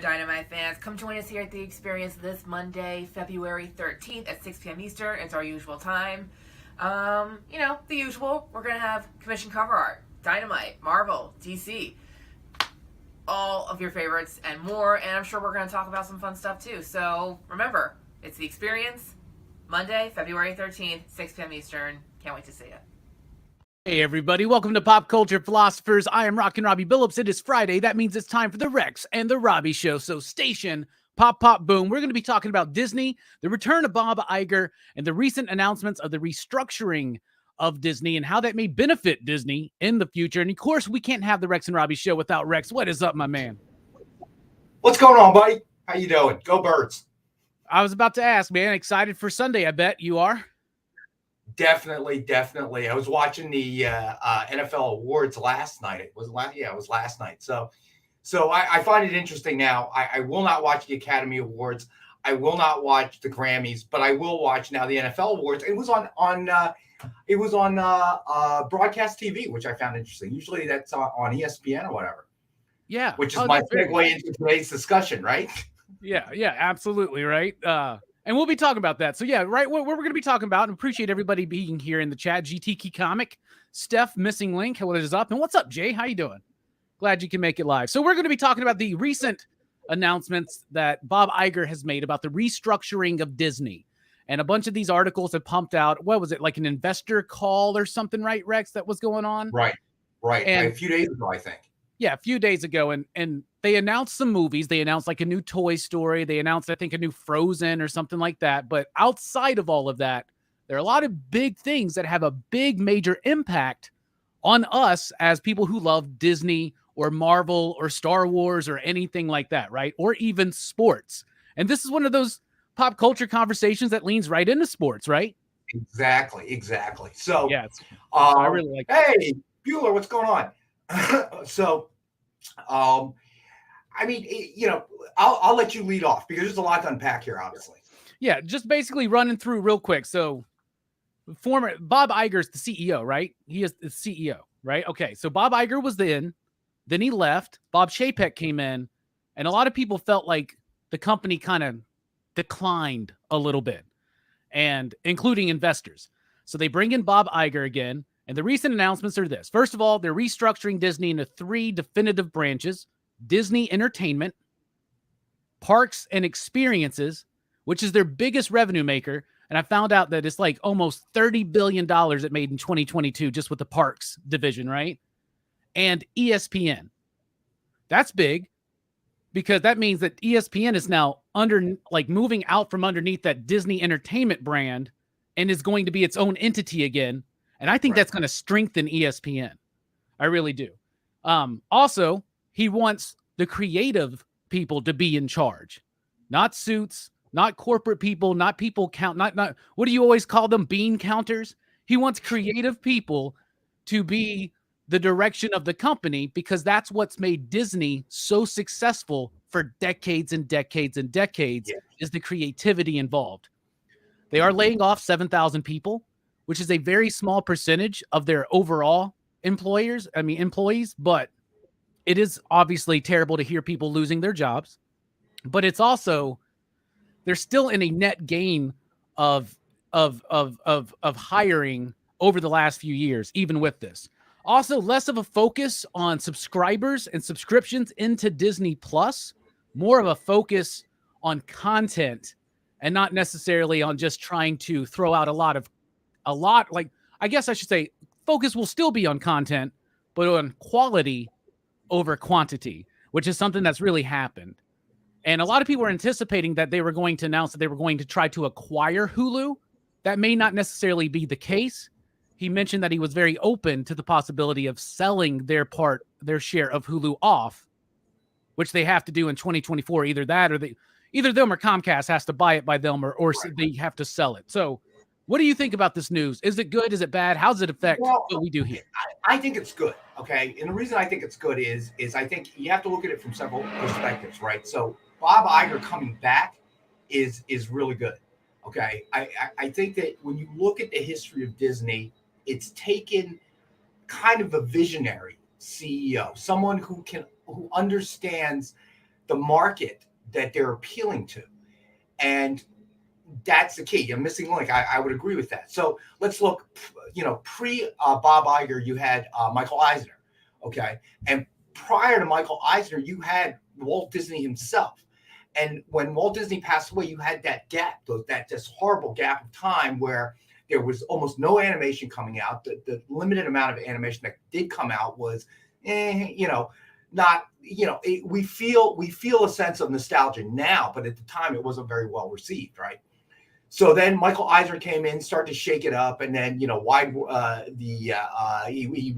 there, Dynamite fans. Come join us here at the Experience this Monday, February 13th at 6 p.m. Eastern. It's our usual time. The usual. We're going to have commission cover art, Dynamite, Marvel, DC, all of your favorites and more. And I'm sure we're going to talk about some fun stuff too. So remember, it's the Experience, Monday, February 13th, 6 p.m. Eastern. Can't wait to see you. Hey everybody, welcome to Pop Culture Philosophers. I am Rockin Robbie Billups. It is Friday. That means it's time for the Rex and the Robbie Show. So station, pop, pop, boom. We're going to be talking about Disney, the return of Bob Iger, and the recent announcements of the restructuring of Disney and how that may benefit Disney in the future. And of course, we can't have the Rex and Robbie Show without Rex. What is up, my man? What's going on, buddy? How you doing? Go Birds. I was about to ask, man. Excited for Sunday, I bet you are. Definitely. I was watching the NFL awards last night. It was last night. So I find it interesting now. I will not watch the Academy Awards. I will not watch the Grammys, but I will watch now the NFL awards. It was on broadcast TV, which I found interesting. Usually that's on ESPN or whatever. Yeah. Which is my segue into today's discussion, right? Yeah, absolutely, right? And we'll be talking about that. So yeah, right, what we're going to be talking about, and appreciate everybody being here in the chat. GT Key Comic, Steph, Missing Link, what is up? And what's up, Jay? How you doing? Glad you can make it live. So we're going to be talking about the recent announcements that Bob Iger has made about the restructuring of Disney. And a bunch of these articles have pumped out, what was it, like an investor call or something, right, Rex, that was going on? Right. And a few days ago, I think. Yeah, a few days ago, and they announced some movies. They announced like a new Toy Story. They announced, I think, a new Frozen or something like that. But outside of all of that, there are a lot of big things that have a big major impact on us as people who love Disney or Marvel or Star Wars or anything like that, right? Or even sports. And this is one of those pop culture conversations that leans right into sports, right? Exactly. So, yeah, I really like that. Hey, Bueller, what's going on? I'll let you lead off because there's a lot to unpack here, obviously. Yeah, just basically running through real quick. So former Bob Iger's the CEO, right? He is the CEO, right? Okay, so Bob Iger was then he left. Bob Chapek came in, and a lot of people felt like the company kind of declined a little bit, and including investors. So they bring in Bob Iger again. And the recent announcements are this. First of all, they're restructuring Disney into 3 definitive branches: Disney Entertainment, Parks and Experiences, which is their biggest revenue maker. And I found out that it's like almost $30 billion it made in 2022 just with the Parks division, right? And ESPN. That's big because that means that ESPN is now moving out from underneath that Disney Entertainment brand and is going to be its own entity again. And I think that's going to strengthen ESPN. I really do. Also, he wants the creative people to be in charge, not suits, not corporate people, not people not what do you always call them? Bean counters. He wants creative people to be the direction of the company because that's what's made Disney so successful for decades and decades and decades is the creativity involved. They are laying off 7,000 people, which is a very small percentage of their overall employees, but it is obviously terrible to hear people losing their jobs, but it's also, they're still in a net gain of hiring over the last few years, even with this. Also, less of a focus on subscribers and subscriptions into Disney Plus, more of a focus on content and not necessarily on just trying to throw out I guess I should say focus will still be on content, but on quality over quantity, which is something that's really happened. And a lot of people were anticipating that they were going to announce that they were going to try to acquire Hulu. That may not necessarily be the case. He mentioned that he was very open to the possibility of selling their share of Hulu off, which they have to do in 2024. Either them or Comcast has to buy it by them or they have to sell it. So what do you think about this news? Is it good? Is it bad? How does it affect what we do here? I think it's good. Okay. And the reason I think it's good is I think you have to look at it from several perspectives, right? So Bob Iger coming back is really good. Okay. I think that when you look at the history of Disney, it's taken kind of a visionary CEO, someone who understands the market that they're appealing to. And that's the key. A missing link. I would agree with that. So let's look, pre Bob Iger, you had Michael Eisner. Okay. And prior to Michael Eisner, you had Walt Disney himself. And when Walt Disney passed away, you had that gap, that just horrible gap of time where there was almost no animation coming out. The limited amount of animation that did come out was, not, we feel a sense of nostalgia now, but at the time it wasn't very well received, right? So then Michael Eisner came in, started to shake it up, and then he would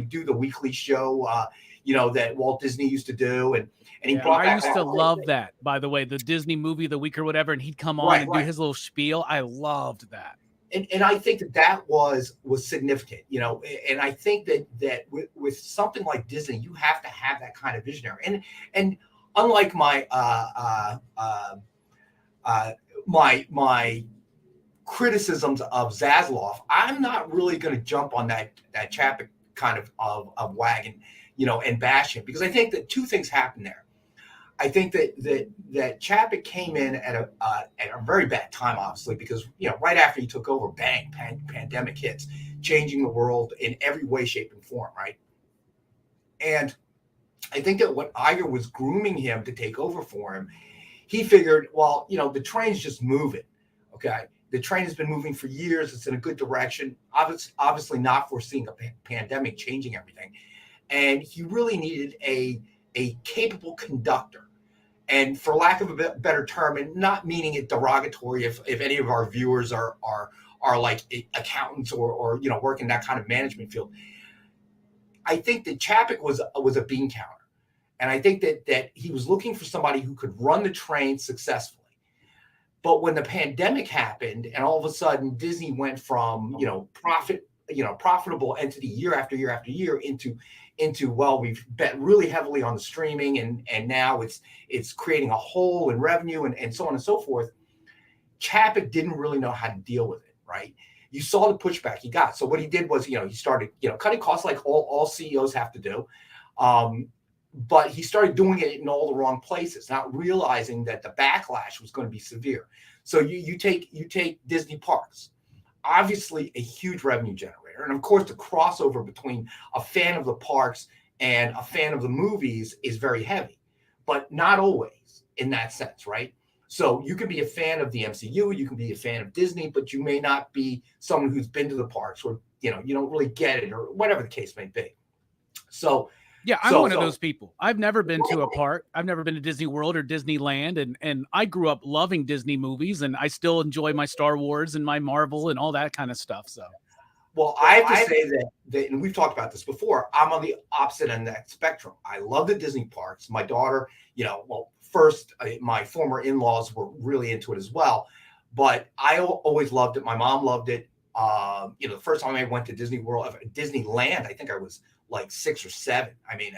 do the weekly show, that Walt Disney used to do, and he brought. I used to love that, by the way, the Disney movie of the week or whatever, and he'd come on and do his little spiel. I loved that. And I think that was significant, and I think that with something like Disney, you have to have that kind of visionary. And unlike my criticisms of Zaslav, I'm not really going to jump on that Chapek kind of wagon, and bash him, because I think that two things happened there. I think that Chapek came in at a very bad time, obviously, because right after he took over, bang, pandemic hits, changing the world in every way, shape, and form, right? And I think that when Iger was grooming him to take over for him, he figured, well, the train's just moving, okay? The train has been moving for years. It's in a good direction. Obviously not foreseeing a pandemic changing everything. And he really needed a capable conductor. And for lack of a better term, and not meaning it derogatory if any of our viewers are like accountants or work in that kind of management field, I think that Chapek was a bean counter. And I think that he was looking for somebody who could run the train successfully. But when the pandemic happened, and all of a sudden Disney went from profitable entity year after year after year into well, we've bet really heavily on the streaming, and now it's creating a hole in revenue and so on and so forth. Chapek didn't really know how to deal with it, right? You saw the pushback he got. So what he did was, he started cutting costs like all CEOs have to do. But he started doing it in all the wrong places, not realizing that the backlash was going to be severe. So you take Disney parks, obviously a huge revenue generator. And of course, the crossover between a fan of the parks and a fan of the movies is very heavy, but not always in that sense, right? So you can be a fan of the MCU, you can be a fan of Disney, but you may not be someone who's been to the parks, or, you don't really get it, or whatever the case may be. So, yeah, I'm one of those people. I've never been to a park. I've never been to Disney World or Disneyland. And I grew up loving Disney movies, and I still enjoy my Star Wars and my Marvel and all that kind of stuff. So, well, I have to say that, and we've talked about this before, I'm on the opposite end of that spectrum. I love the Disney parks. My daughter, first, my former in-laws were really into it as well. But I always loved it. My mom loved it. The first time I went to Disney World, Disneyland, I think I was like 6 or 7. I mean,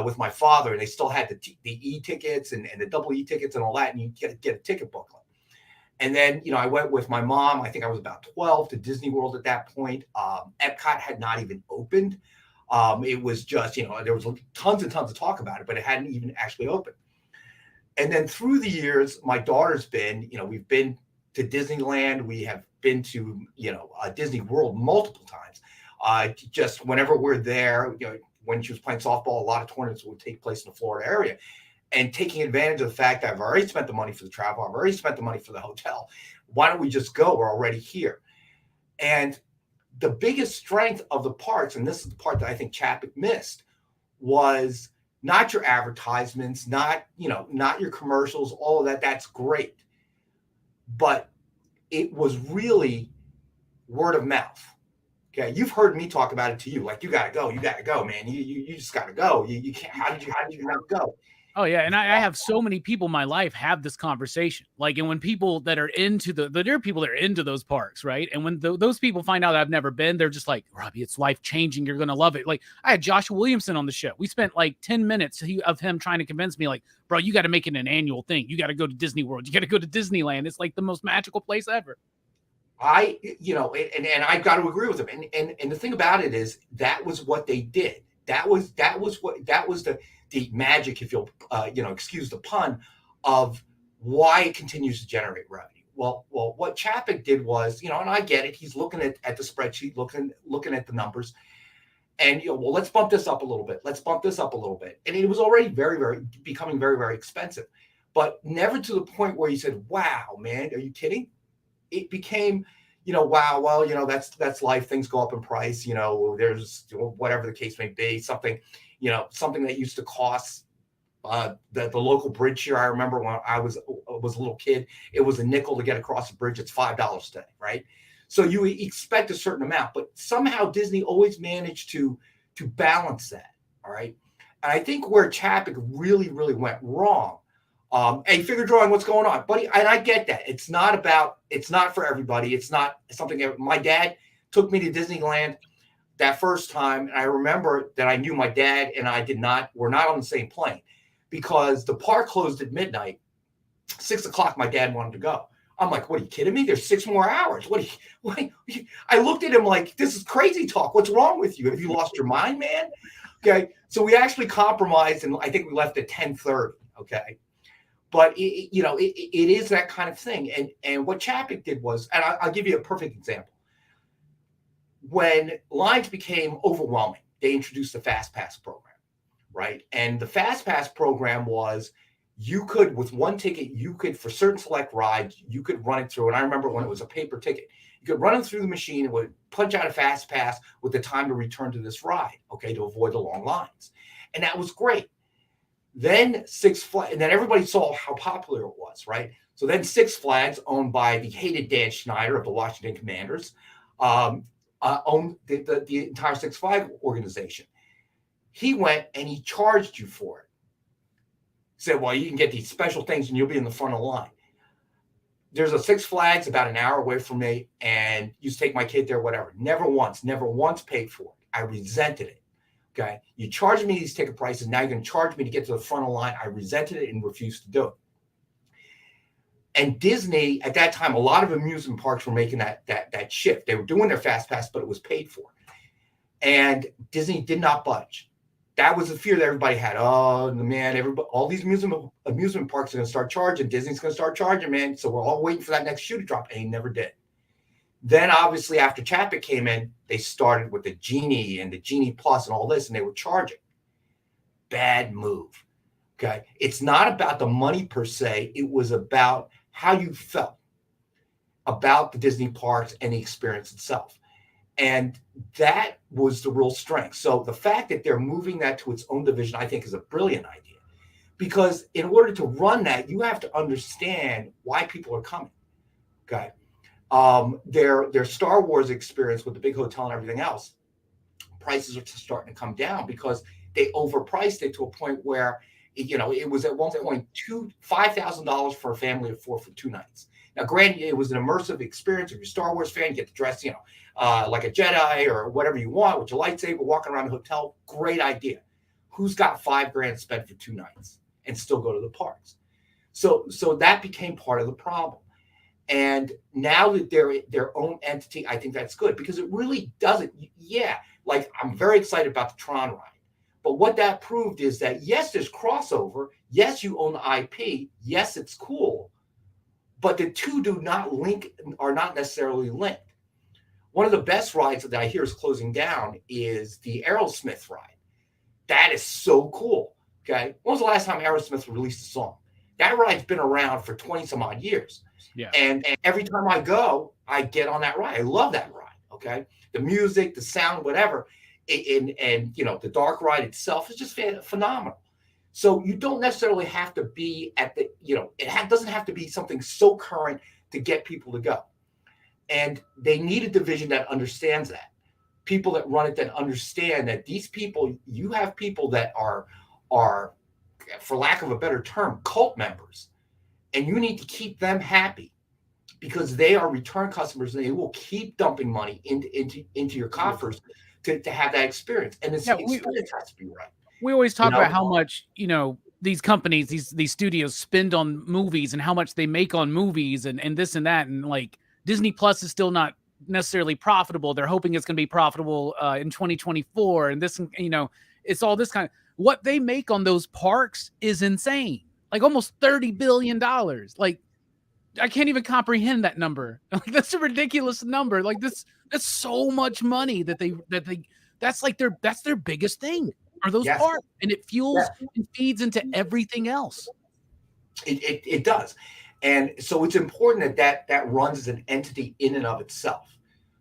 with my father, and they still had the e-tickets and the double e-tickets and all that, and you get a ticket booklet. And then, I went with my mom. I think I was about 12 to Disney World at that point. Epcot had not even opened. It was just, there was tons and tons of talk about it, but it hadn't even actually opened. And then through the years, my daughter's been, we've been to Disneyland. We have been to, Disney World multiple times. Just whenever we're there, when she was playing softball, a lot of tournaments would take place in the Florida area, and taking advantage of the fact that I've already spent the money for the travel, I've already spent the money for the hotel. Why don't we just go? We're already here. And the biggest strength of the parks, and this is the part that I think Chapek missed, was not your advertisements, not your commercials, all of that. That's great. But it was really word of mouth. Okay, you've heard me talk about it to you. Like, you gotta go, man. You just gotta go. You can't. How did you not go? Oh yeah, and I have so many people in my life have this conversation. Like, and when people that are into there are people that are into those parks, right? And when those people find out that I've never been, they're just like, Robbie, it's life-changing. You're gonna love it. Like, I had Joshua Williamson on the show. We spent like 10 minutes of him trying to convince me, like, bro, you got to make it an annual thing. You got to go to Disney World. You got to go to Disneyland. It's like the most magical place ever. And I've got to agree with him. And the thing about it is that was what they did. That was the magic, if you'll excuse the pun, of why it continues to generate revenue. Well, what Chapek did was, and I get it. He's looking at the spreadsheet, looking at the numbers, and let's bump this up a little bit. Let's bump this up a little bit. And it was already becoming very, very expensive, but never to the point where you said, "Wow, man, are you kidding?" It became, wow, well, that's life. Things go up in price. There's whatever the case may be. Something that used to cost the local bridge here. I remember when I was a little kid, it was a nickel to get across the bridge. It's $5 today, right? So you expect a certain amount, but somehow Disney always managed to balance that. All right, and I think where Chapek really, really went wrong. Hey, figure drawing, what's going on, buddy? And I get that. It's not for everybody. It's not something. My dad took me to Disneyland that first time, and I remember that I knew my dad and I were not on the same plane because the park closed at midnight. 6 o'clock, my dad wanted to go. I'm like, what, are you kidding me? There's 6 more hours. I looked at him like, this is crazy talk. What's wrong with you? Have you lost your mind, man? Okay. So we actually compromised, and I think we left at 10:30. Okay. But it is that kind of thing. And what Chapek did was, and I'll give you a perfect example. When lines became overwhelming, they introduced the Fastpass program, right? And the Fastpass program was, you could, with one ticket, for certain select rides, you could run it through. And I remember when it was a paper ticket, you could run it through the machine. It would punch out a Fastpass with the time to return to this ride, okay, to avoid the long lines. And that was great. Then Six Flags, and then everybody saw how popular it was, right? So then Six Flags, owned by the hated Dan Schneider of the Washington Commanders, owned the entire Six Flags organization. He went and he charged you for it. Said, well, you can get these special things and you'll be in the front of the line. There's a Six Flags about an hour away from me, and you take my kid there, whatever. Never once paid for it. I resented it. Okay. You charged me these ticket prices. Now you're going to charge me to get to the front of the line. I resented it and refused to do it. And Disney, at that time, a lot of amusement parks were making that shift. They were doing their Fast Pass, but it was paid for. And Disney did not budge. That was the fear that everybody had. Oh, man, all these amusement parks are going to start charging. Disney's going to start charging, man. So we're all waiting for that next shoe to drop. And he never did. Then, obviously, after Chapek came in, they started with the Genie and the Genie Plus and all this, and they were charging. Bad move. Okay. It's not about the money per se. It was about how you felt about the Disney parks and the experience itself. And that was the real strength. So the fact that they're moving that to its own division, I think, is a brilliant idea. Because in order to run that, you have to understand why people are coming. Okay. Their Star Wars experience with the big hotel and everything else, prices are starting to come down because they overpriced it to a point where, it was at one point $5,000 for a family of 4 for 2 nights. Now, granted, it was an immersive experience. If you're a Star Wars fan, you get to dress, like a Jedi or whatever you want with your lightsaber, walking around the hotel. Great idea. Who's got $5,000 spent for 2 nights and still go to the parks? So that became part of the problem. And now that they're their own entity, I think that's good because it really doesn't. Yeah, like I'm very excited about the Tron ride. But what that proved is that, yes, there's crossover. Yes, you own the IP. Yes, it's cool. But the two are not necessarily linked. One of the best rides that I hear is closing down is the Aerosmith ride. That is so cool. Okay. When was the last time Aerosmith released a song? That ride's been around for 20 some odd years. Yeah. And every time I go, I get on that ride. I love that ride. Okay. The music, the sound, whatever. And the dark ride itself is just phenomenal. So you don't necessarily have to be at the, it doesn't have to be something so current to get people to go. And they need a division that understands that. People that run it that understand that these people, you have people that are, for lack of a better term, cult members. And you need to keep them happy because they are return customers and they will keep dumping money into your coffers to have that experience. And this experience has to be right. We always talk about how much, these companies, these studios spend on movies and how much they make on movies and this and that. And like Disney Plus is still not necessarily profitable. They're hoping it's going to be profitable in 2024. And this, it's all this kind of, what they make on those parks is insane. Like almost $30 billion. Like, I can't even comprehend that number. Like, that's a ridiculous number. Like, that's so much money that's their biggest thing are those Yes. parks, and it fuels and feeds into everything else. It does. And so it's important that runs as an entity in and of itself.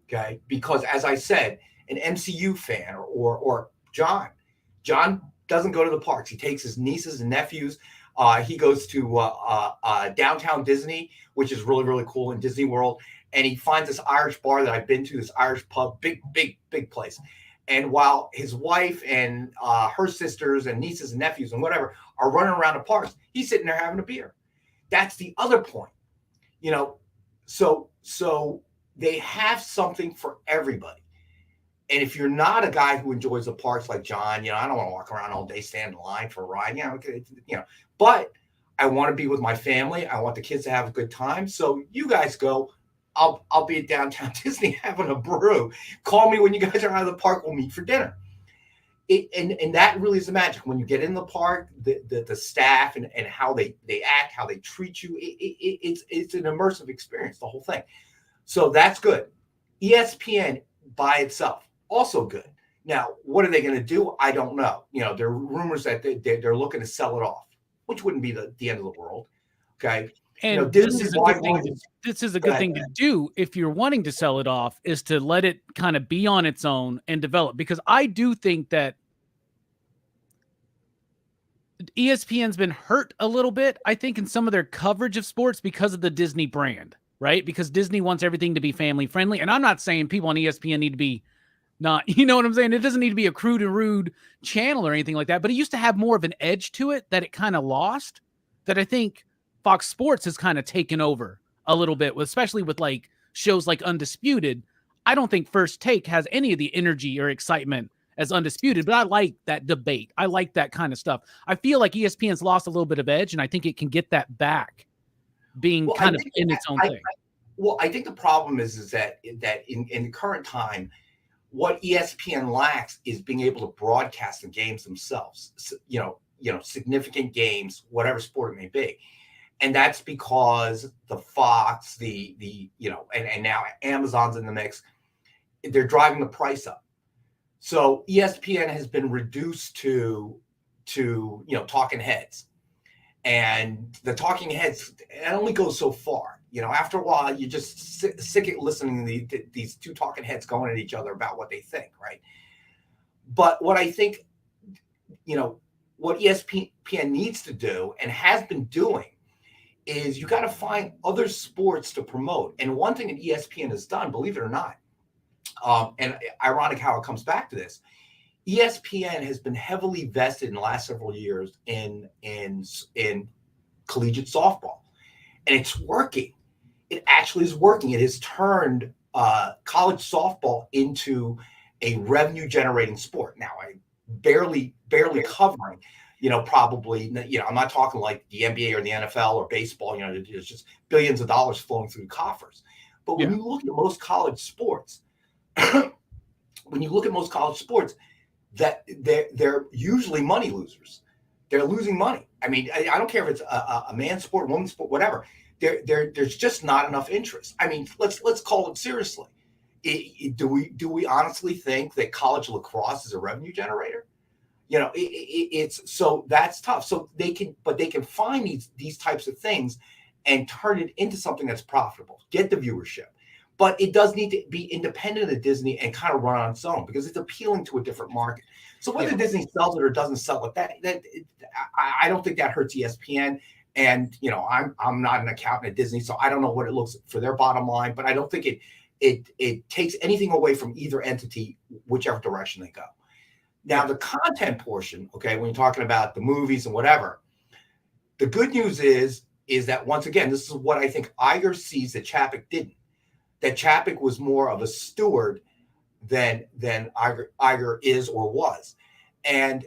Okay. Because as I said, an MCU fan or John doesn't go to the parks. He takes his nieces and nephews. He goes to downtown Disney, which is really, really cool in Disney World. And he finds this Irish bar that I've been to, this Irish pub, big place. And while his wife and her sisters and nieces and nephews and whatever are running around the parks, he's sitting there having a beer. That's the other point, so they have something for everybody. And if you're not a guy who enjoys the parks like John, I don't want to walk around all day, stand in line for a ride, but I want to be with my family. I want the kids to have a good time. So you guys go, I'll be at downtown Disney having a brew. Call me when you guys are out of the park. We'll meet for dinner. And that really is the magic. When you get in the park, the staff and how they act, how they treat you, it's an immersive experience, the whole thing. So that's good. ESPN by itself, also good. Now, what are they going to do? I don't know. There are rumors that they're looking to sell it off, which wouldn't be the end of the world. Okay. And this is a good thing to do if you're wanting to sell it off, is to let it kind of be on its own and develop. Because I do think that ESPN's been hurt a little bit, I think, in some of their coverage of sports because of the Disney brand, right? Because Disney wants everything to be family friendly. And I'm not saying people on ESPN need to be not, you know what I'm saying? It doesn't need to be a crude and rude channel or anything like that, but it used to have more of an edge to it that it kind of lost, that I think Fox Sports has kind of taken over a little bit, especially with like shows like Undisputed. I don't think First Take has any of the energy or excitement as Undisputed, but I like that debate. I like that kind of stuff. I feel like ESPN's lost a little bit of edge, and I think it can get that back, being in its own thing. I think the problem is that in the current time, what ESPN lacks is being able to broadcast the games themselves. Significant games, whatever sport it may be. And that's because the Fox, and now Amazon's in the mix, they're driving the price up. So ESPN has been reduced to talking heads. And the talking heads, it only goes so far. After a while, you're just sick of listening to these two talking heads going at each other about what they think, right? But what I think, what ESPN needs to do and has been doing is you got to find other sports to promote. And one thing that ESPN has done, believe it or not, and ironic how it comes back to this, ESPN has been heavily vested in the last several years in collegiate softball, and it's working. It actually is working. It has turned college softball into a revenue generating sport. Now, I barely covering, probably, I'm not talking like the NBA or the NFL or baseball, there's just billions of dollars flowing through coffers. But when you look at most college sports, that they're usually money losers. They're losing money. I mean, I don't care if it's a man's sport, woman's sport, whatever. There's just not enough interest. I mean, let's call it seriously. Do we honestly think that college lacrosse is a revenue generator? It's so that's tough. So they can find these types of things and turn it into something that's profitable, get the viewership. But it does need to be independent of Disney and kind of run on its own because it's appealing to a different market. So whether Disney sells it or doesn't sell it, I don't think that hurts ESPN. And I'm not an accountant at Disney, so I don't know what it looks for their bottom line. But I don't think it takes anything away from either entity, whichever direction they go. Now, the content portion, okay, when you're talking about the movies and whatever, the good news is that once again, this is what I think Iger sees that Chapek didn't. That Chapek was more of a steward than Iger is or was. And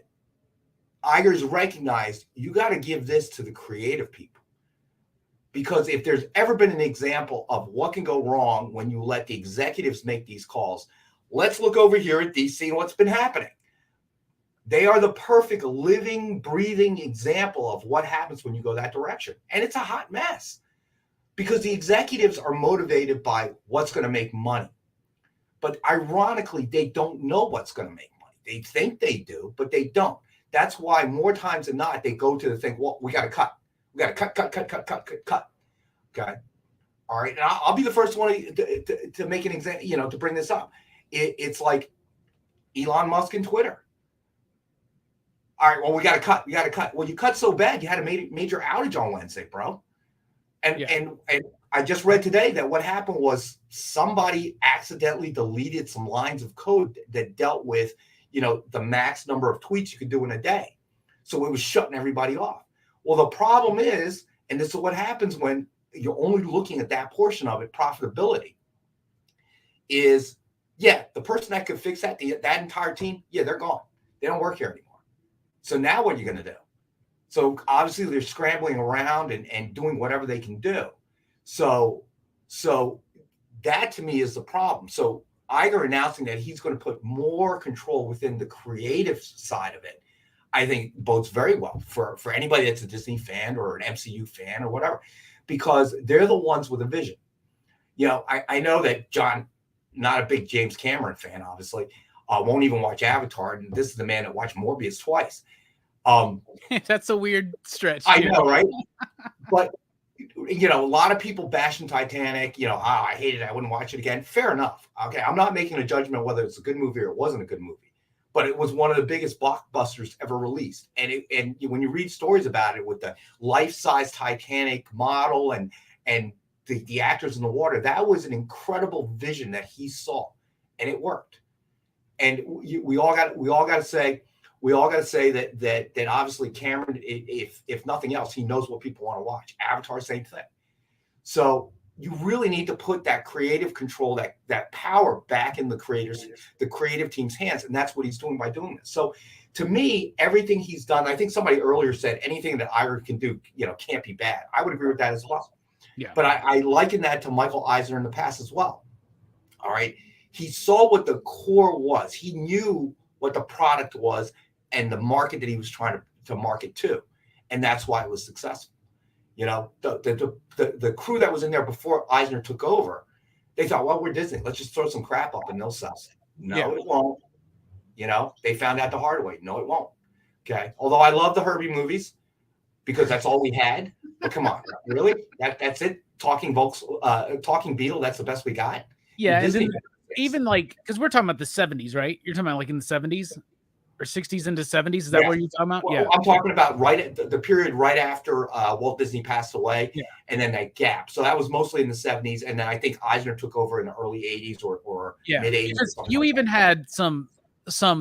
Iger's recognized you got to give this to the creative people. Because if there's ever been an example of what can go wrong when you let the executives make these calls, let's look over here at DC and what's been happening. They are the perfect living, breathing example of what happens when you go that direction. And it's a hot mess because the executives are motivated by what's going to make money. But ironically, they don't know what's going to make money. They think they do, but they don't. That's why more times than not, they go to the thing, well, we got to cut. We got to cut. Okay. All right. And I'll be the first one to make an example, to bring this up. It's like Elon Musk and Twitter. All right, well, we got to cut. We got to cut. Well, you cut so bad, you had a major outage on Wednesday, bro. And I just read today that what happened was somebody accidentally deleted some lines of code that dealt with, the max number of tweets you could do in a day. So it was shutting everybody off. Well, the problem is, and this is what happens when you're only looking at that portion of it, profitability, is, the person that could fix that entire team, they're gone. They don't work here anymore. So now what are you going to do? So obviously they're scrambling around and doing whatever they can do. So that to me is the problem. So Iger announcing that he's going to put more control within the creative side of it, I think bodes very well for anybody that's a Disney fan or an MCU fan or whatever, because they're the ones with a vision. I know that John, not a big James Cameron fan, obviously, won't even watch Avatar, and this is the man that watched Morbius twice. That's a weird stretch. I know, right? But a lot of people bashing Titanic. I hated it. I wouldn't watch it again. Fair enough. Okay, I'm not making a judgment whether it's a good movie or it wasn't a good movie, but it was one of the biggest blockbusters ever released. And when you read stories about it with the life-size Titanic model and the actors in the water, that was an incredible vision that he saw, and it worked. And we all got to say that obviously Cameron, if nothing else, he knows what people want to watch. Avatar, same thing. So you really need to put that creative control, that power back in the creative team's hands, and that's what he's doing by doing this. So to me, everything he's done, I think somebody earlier said anything that Iger can do, can't be bad. I would agree with that as well. Yeah. But I liken that to Michael Eisner in the past as well. All right. He saw what the core was. He knew what the product was and the market that he was trying to market to. And that's why it was successful. The crew that was in there before Eisner took over, they thought, well, we're Disney. Let's just throw some crap up and they'll sell it. No, it won't. They found out the hard way. No, it won't. Okay. Although I love the Herbie movies because that's all we had. But come on, really? That's it? Talking Beetle, that's the best we got? Yeah. Disney, even because we're talking about the 70s, right? You're talking about like in the 70s or 60s into 70s. Is that what you're talking about? Well, I'm talking about right at the period right after Walt Disney passed away, and then that gap. So that was mostly in the 70s, and then I think Eisner took over in the early 80s or mid 80s. You even had some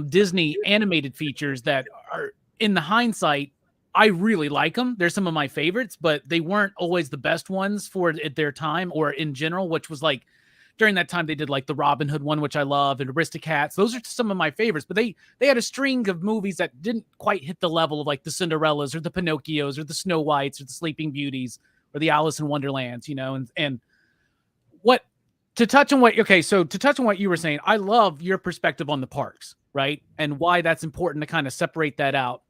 Disney animated features that are, in the hindsight, I really like them. They're some of my favorites, but they weren't always the best ones for at their time or in general, which was like during that time they did like the Robin Hood one, which I love, and Aristocats. Those are some of my favorites, but they had a string of movies that didn't quite hit the level of like the Cinderellas or the Pinocchios or the Snow Whites or the Sleeping Beauties or the Alice in Wonderlands, and what to touch on what you were saying, I love your perspective on the parks, right? And why that's important to kind of separate that out.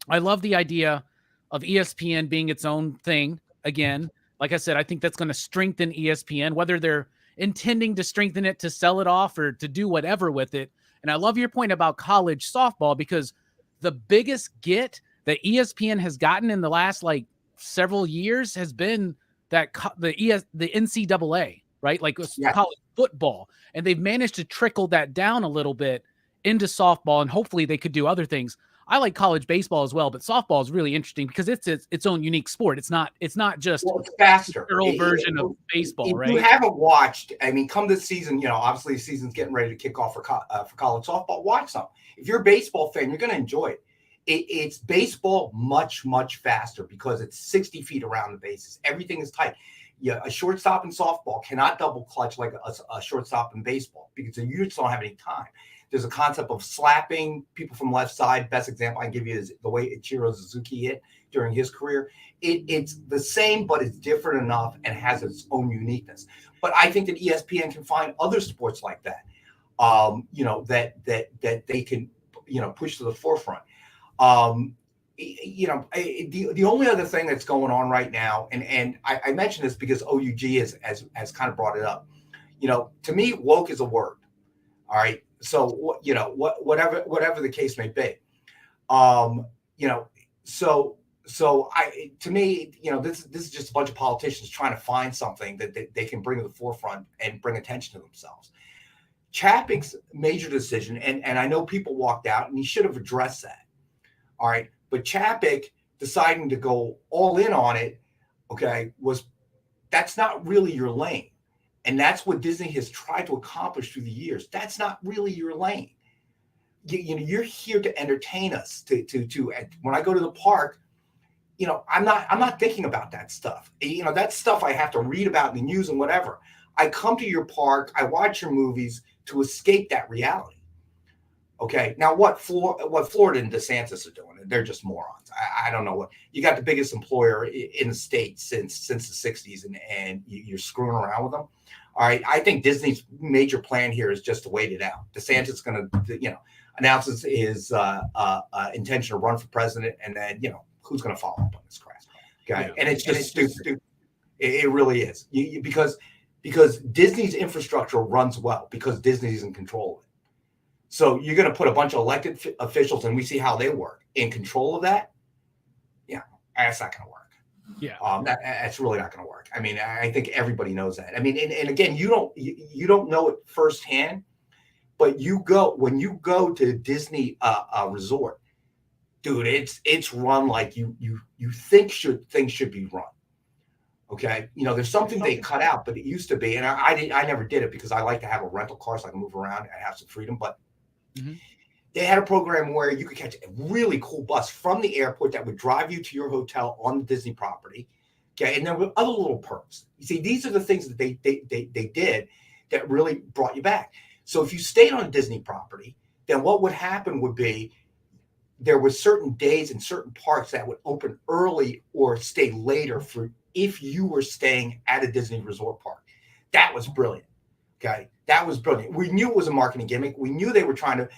I love the idea of ESPN being its own thing. Again, like I said, I think that's going to strengthen ESPN, whether they're intending to strengthen it to sell it off or to do whatever with it. And I love your point about college softball, because the biggest get that ESPN has gotten in the last like several years has been that the NCAA, right? Like college football. And they've managed to trickle that down a little bit into softball, and hopefully they could do other things. I like college baseball as well, but softball is really interesting because it's its own unique sport. It's not just it's faster. The version of baseball, right? If you haven't watched, I mean, come this season, obviously the season's getting ready to kick off for college softball. Watch some. If you're a baseball fan, you're going to enjoy it. It's baseball much, much faster because it's 60 feet around the bases. Everything is tight. Yeah, a shortstop in softball cannot double clutch like a shortstop in baseball because you just don't have any time. There's a concept of slapping people from left side. Best example I can give you is the way Ichiro Suzuki hit during his career. It's the same, but it's different enough and has its own uniqueness. But I think that ESPN can find other sports like that, that they can, pushed to the forefront. The only other thing that's going on right now, and I mention this because OUG has kind of brought it up. To me, woke is a word. All right. So whatever the case may be, to me, this is just a bunch of politicians trying to find something that they can bring to the forefront and bring attention to themselves. Chapek's major decision, and I know people walked out, and he should have addressed that. All right. But Chapek deciding to go all in on it, okay, that's not really your lane. And that's what Disney has tried to accomplish through the years. That's not really your lane. You're here to entertain us. When I go to the park, I'm not thinking about that stuff. That stuff I have to read about in the news and whatever. I come to your park, I watch your movies to escape that reality. Okay, now what Florida and DeSantis are doing, they're just morons. I don't know what. You got the biggest employer in the state since the 60s, and you're screwing around with them. All right, I think Disney's major plan here is just to wait it out. DeSantis is going to, announces his intention to run for president, and then who's going to follow up on this crap? Okay, yeah. And it's just stupid. It really is. Because Disney's infrastructure runs well because Disney's in control of it. So you're going to put a bunch of elected officials, and we see how they work, in control of that. Yeah, that's not going to work. Yeah, that's really not going to work. I mean, I think everybody knows that. I mean, and again, you don't know it firsthand, but when you go to Disney resort, dude, it's run like you think things should be run. Okay, there's something they cut out, but it used to be, and I never did it because I like to have a rental car so I can move around and have some freedom, but. Mm-hmm. They had a program where you could catch a really cool bus from the airport that would drive you to your hotel on the Disney property. Okay, and there were other little perks. You see, these are the things that they did that really brought you back. So if you stayed on a Disney property, then what would happen would be there were certain days and certain parks that would open early or stay later for if you were staying at a Disney resort park. That was brilliant. Okay, that was brilliant. We knew it was a marketing gimmick. We knew they were trying to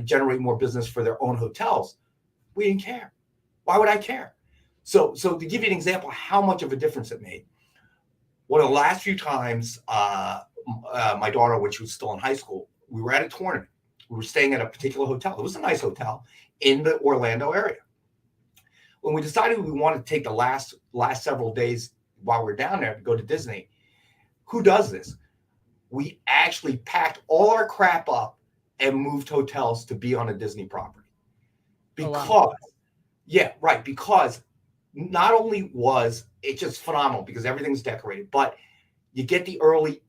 generate more business for their own hotels. We didn't care. Why would I care? So to give you an example of how much of a difference it made, one of the last few times my daughter, when she was still in high school, we were at a tournament. We were staying at a particular hotel. It was a nice hotel in the Orlando area. When we decided we wanted to take the last several days while we were down there to go to Disney, who does this? We actually packed all our crap up and moved hotels to be on a Disney property. Because not only was it just phenomenal because everything's decorated, but you get the early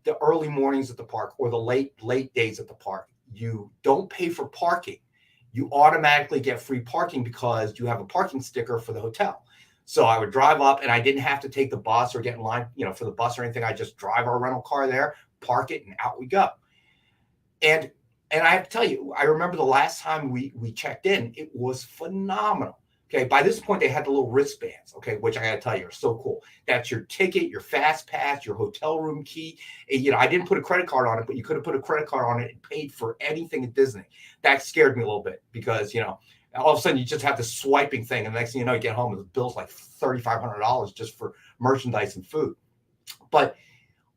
mornings at the park or the late days at the park. You don't pay for parking. You automatically get free parking because you have a parking sticker for the hotel. So I would drive up and I didn't have to take the bus or get in line, for the bus or anything. I just drive our rental car there, park it, and out we go. And I have to tell you, I remember the last time we checked in, it was phenomenal. Okay, by this point they had the little wristbands, okay, which I got to tell you are so cool. That's your ticket, your Fastpass, your hotel room key. And, I didn't put a credit card on it, but you could have put a credit card on it and paid for anything at Disney. That scared me a little bit because, all of a sudden you just have this swiping thing, and the next thing you know, you get home with bills like $3,500 just for merchandise and food. But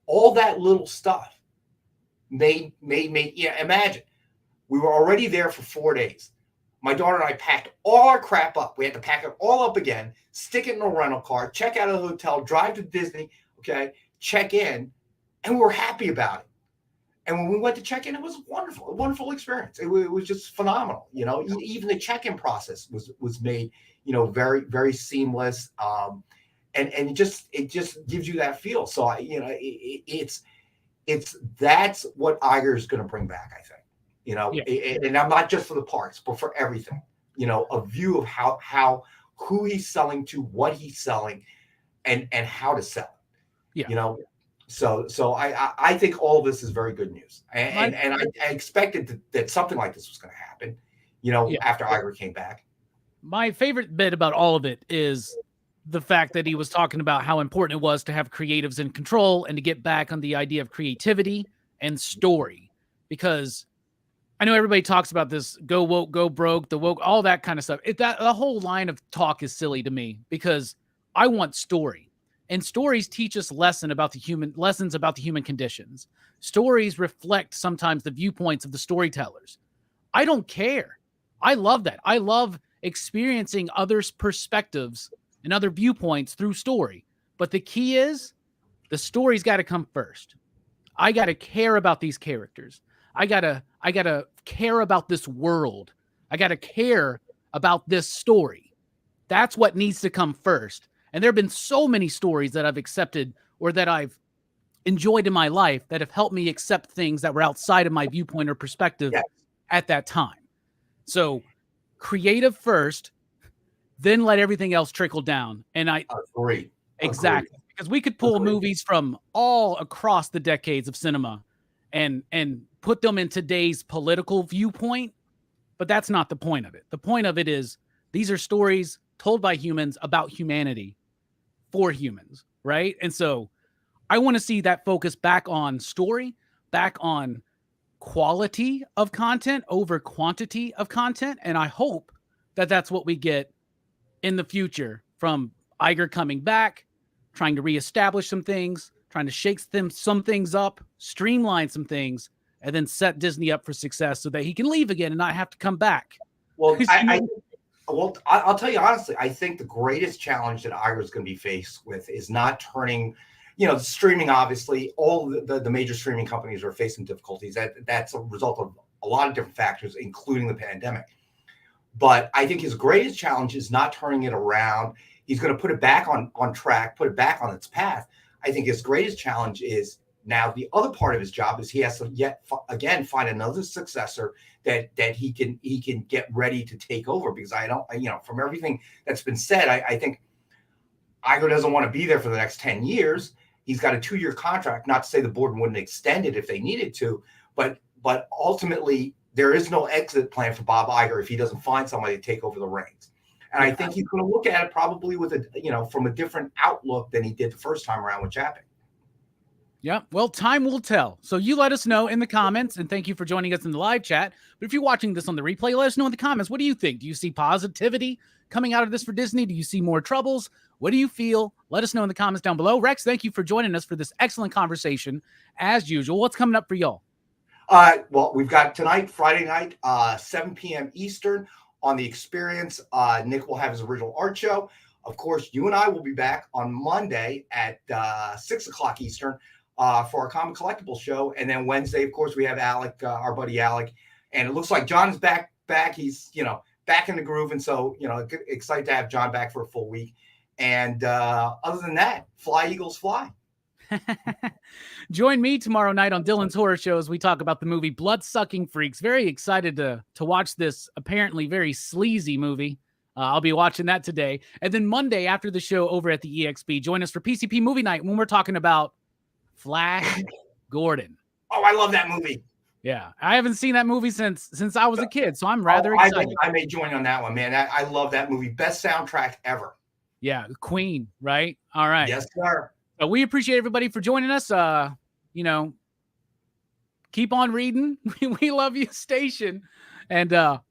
all that little stuff made imagine we were already there for 4 days. My daughter and I packed all our crap up. We had to pack it all up again, stick it in a rental car, check out of the hotel, drive to Disney, okay, check in, and we were happy about it. And when we went to check in, it was a wonderful experience. It was just phenomenal. Even the check-in process was made, very, very seamless. And it just gives you that feel. So that's what Iger is going to bring back, I think. And I'm not just for the parks, but for everything. A view of who he's selling to, what he's selling, and how to sell it. Yeah. So I think all of this is very good news, and I expected that something like this was going to happen. After Iger came back. My favorite bit about all of it is the fact that he was talking about how important it was to have creatives in control and to get back on the idea of creativity and story, because I know everybody talks about this go woke, go broke, the woke, all that kind of stuff. The whole line of talk is silly to me because I want story, and stories teach us lessons about the human conditions. Stories reflect sometimes the viewpoints of the storytellers. I don't care. I love that. I love experiencing others' perspectives and other viewpoints through story. But the key is the story's got to come first. I got to care about these characters. I gotta care about this world. I gotta care about this story. That's what needs to come first. And there have been so many stories that I've accepted or that I've enjoyed in my life that have helped me accept things that were outside of my viewpoint or perspective at that time. So creative first, then let everything else trickle down. And I agree. Exactly. Because we could pull movies from all across the decades of cinema and put them in today's political viewpoint, but that's not the point of it. The point of it is these are stories told by humans about humanity for humans, right? And so I want to see that focus back on story, back on quality of content over quantity of content, and I hope that that's what we get in the future from Iger coming back, trying to reestablish some things, trying to shake some things up, streamline some things, and then set Disney up for success so that he can leave again and not have to come back. Well, I'll tell you honestly, I think the greatest challenge that Iger is going to be faced with is not turning, streaming, obviously, all the major streaming companies are facing difficulties. That's a result of a lot of different factors, including the pandemic. But I think his greatest challenge is not turning it around. He's going to put it back on track, put it back on its path. I think his greatest challenge is now the other part of his job is he has to again find another successor that he can get ready to take over, because from everything that's been said, I think Iger doesn't want to be there for the next 10 years. He's got a 2-year contract, not to say the board wouldn't extend it if they needed to, but ultimately there is no exit plan for Bob Iger if he doesn't find somebody to take over the reins. And I think he's going to look at it probably with from a different outlook than he did the first time around with Chapek. Yeah, well, time will tell. So you let us know in the comments, and thank you for joining us in the live chat. But if you're watching this on the replay, let us know in the comments. What do you think? Do you see positivity coming out of this for Disney? Do you see more troubles? What do you feel? Let us know in the comments down below. Rex, thank you for joining us for this excellent conversation. As usual, what's coming up for y'all? Well, we've got tonight, Friday night, 7 p.m. Eastern on The Experience. Nick will have his original art show. Of course, you and I will be back on Monday at 6 o'clock Eastern for our Comic Collectibles show. And then Wednesday, of course, we have Alec, our buddy Alec. And it looks like John is back. He's, back in the groove. And so, excited to have John back for a full week. And other than that, fly, Eagles, fly. Join me tomorrow night on Dylan's Horror Show as we talk about the movie Blood-Sucking Freaks. Very excited to watch this apparently very sleazy movie. I'll be watching that today. And then Monday after the show over at the EXP, join us for PCP Movie Night when we're talking about Flash Gordon. Oh, I love that movie. Yeah, I haven't seen that movie since I was a kid, so I'm rather excited. I may join on that one, man. I love that movie. Best soundtrack ever. Yeah, Queen, right? All right. Yes, sir. We appreciate everybody for joining us. Keep on reading. We love you, station. And